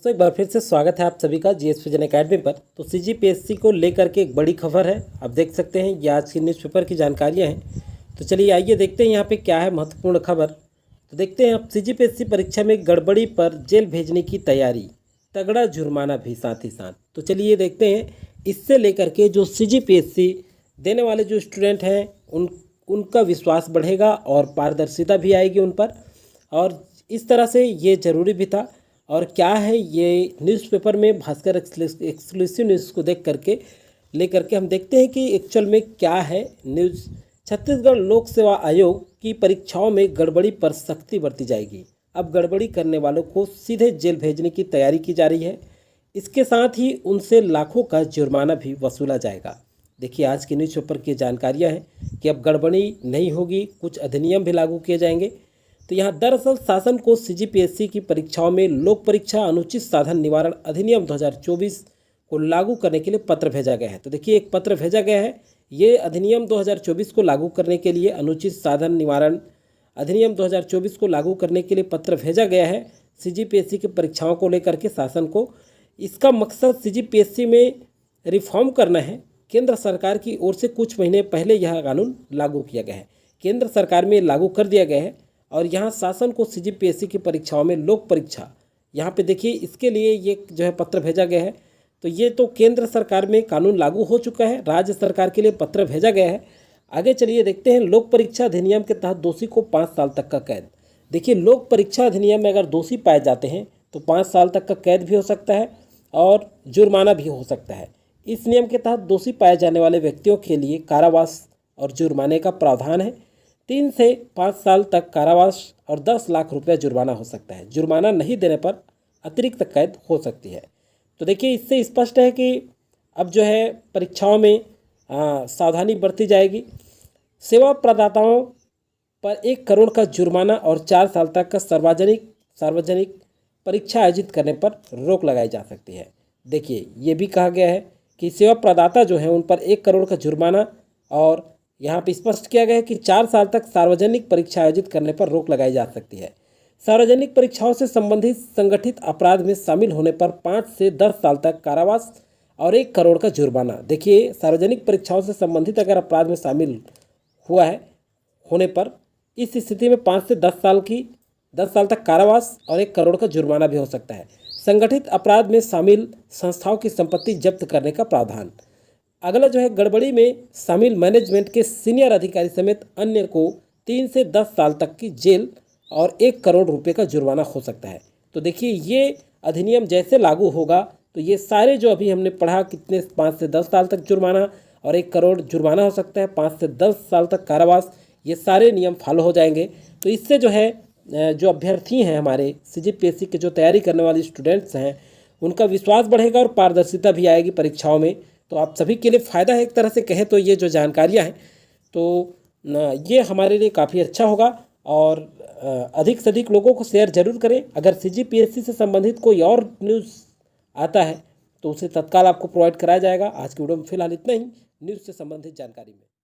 दोस्तों एक बार फिर से स्वागत है आप सभी का जीएस विजन अकेडमी पर। तो सीजीपीएससी को लेकर के एक बड़ी खबर है, आप देख सकते हैं ये आज की न्यूज़पेपर की जानकारियां हैं। तो चलिए आइए देखते हैं यहाँ पे क्या है महत्वपूर्ण खबर। तो देखते हैं आप, सीजीपीएससी परीक्षा में गड़बड़ी पर जेल भेजने की तैयारी, तगड़ा जुर्माना भी साथ ही साथ। तो चलिए देखते हैं, इससे लेकर के जो सीजीपीएससी देने वाले जो स्टूडेंट हैं उनका विश्वास बढ़ेगा और पारदर्शिता भी आएगी उन पर, और इस तरह से ये ज़रूरी भी था। और क्या है ये न्यूज़पेपर में भास्कर एक्सक्लूसिव न्यूज़ को देख करके लेकर के हम देखते हैं कि एक्चुअल में क्या है न्यूज़। छत्तीसगढ़ लोक सेवा आयोग की परीक्षाओं में गड़बड़ी पर सख्ती बरती जाएगी। अब गड़बड़ी करने वालों को सीधे जेल भेजने की तैयारी की जा रही है। इसके साथ ही उनसे लाखों का जुर्माना भी वसूला जाएगा। देखिए आज की न्यूज़पेपर की जानकारियाँ हैं कि अब गड़बड़ी नहीं होगी, कुछ अधिनियम भी लागू किए जाएंगे। तो यहाँ दरअसल शासन को सीजीपीएससी की परीक्षाओं में लोक परीक्षा अनुचित साधन निवारण अधिनियम 2024 को लागू करने के लिए पत्र भेजा गया है। तो देखिए एक पत्र भेजा गया है, ये अधिनियम 2024 को लागू करने के लिए, अनुचित साधन निवारण अधिनियम 2024 को लागू करने के लिए पत्र भेजा गया है सीजीपीएससी की परीक्षाओं को लेकर के शासन को। इसका मकसद सीजीपीएससी में रिफॉर्म करना है। केंद्र सरकार की ओर से कुछ महीने पहले यह कानून लागू किया गया है, केंद्र सरकार में लागू कर दिया गया है। और यहाँ शासन को सीजीपीएससी की परीक्षाओं में लोक परीक्षा, यहाँ पे देखिए इसके लिए ये जो है पत्र भेजा गया है। तो ये तो केंद्र सरकार में कानून लागू हो चुका है, राज्य सरकार के लिए पत्र भेजा गया है। आगे चलिए देखते हैं, लोक परीक्षा अधिनियम के तहत दोषी को 5 साल तक का कैद। देखिए लोक परीक्षा अधिनियम में अगर दोषी पाए जाते हैं तो 5 साल तक का कैद भी हो सकता है और जुर्माना भी हो सकता है। इस नियम के तहत दोषी पाए जाने वाले व्यक्तियों के लिए कारावास और जुर्माने का प्रावधान है। 3 से 5 साल तक कारावास और 10 लाख रुपया जुर्माना हो सकता है। जुर्माना नहीं देने पर अतिरिक्त कैद हो सकती है। तो देखिए इससे स्पष्ट है कि अब जो है परीक्षाओं में सावधानी बरती जाएगी। सेवा प्रदाताओं पर 1 करोड़ का जुर्माना और 4 साल तक का सार्वजनिक परीक्षा आयोजित करने पर रोक लगाई जा सकती है। देखिए ये भी कहा गया है कि सेवा प्रदाता जो है उन पर 1 करोड़ का जुर्माना, और यहाँ पे स्पष्ट किया गया है कि 4 साल तक सार्वजनिक परीक्षा आयोजित करने पर रोक लगाई जा सकती है। सार्वजनिक परीक्षाओं से संबंधित संगठित अपराध में शामिल होने पर 5 से 10 साल तक कारावास और 1 करोड़ का जुर्माना। देखिए सार्वजनिक परीक्षाओं से संबंधित अगर अपराध में शामिल हुआ है होने पर इस स्थिति में 5 से 10 साल तक कारावास और 1 करोड़ का जुर्माना भी हो सकता है। संगठित अपराध में शामिल संस्थाओं की संपत्ति जब्त करने का प्रावधान। अगला जो है, गड़बड़ी में शामिल मैनेजमेंट के सीनियर अधिकारी समेत अन्य को 3 से 10 साल तक की जेल और 1 करोड़ रुपए का जुर्माना हो सकता है। तो देखिए ये अधिनियम जैसे लागू होगा तो ये सारे जो अभी हमने पढ़ा, कितने 5 से 10 साल तक जुर्माना और 1 करोड़ जुर्माना हो सकता है, 5 से 10 साल तक कारावास, ये सारे नियम फॉलो हो जाएंगे। तो इससे जो है जो अभ्यर्थी हैं हमारे सीजीपीएससी के जो तैयारी करने वाले स्टूडेंट्स हैं उनका विश्वास बढ़ेगा और पारदर्शिता भी आएगी परीक्षाओं में। तो आप सभी के लिए फ़ायदा है, एक तरह से कहें तो ये जो जानकारियाँ हैं तो ये हमारे लिए काफ़ी अच्छा होगा। और अधिक से अधिक लोगों को शेयर जरूर करें। अगर सीजीपीएससी से संबंधित कोई और न्यूज़ आता है तो उसे तत्काल आपको प्रोवाइड कराया जाएगा। आज की वीडियो में फिलहाल इतना ही न्यूज़ से संबंधित जानकारी में।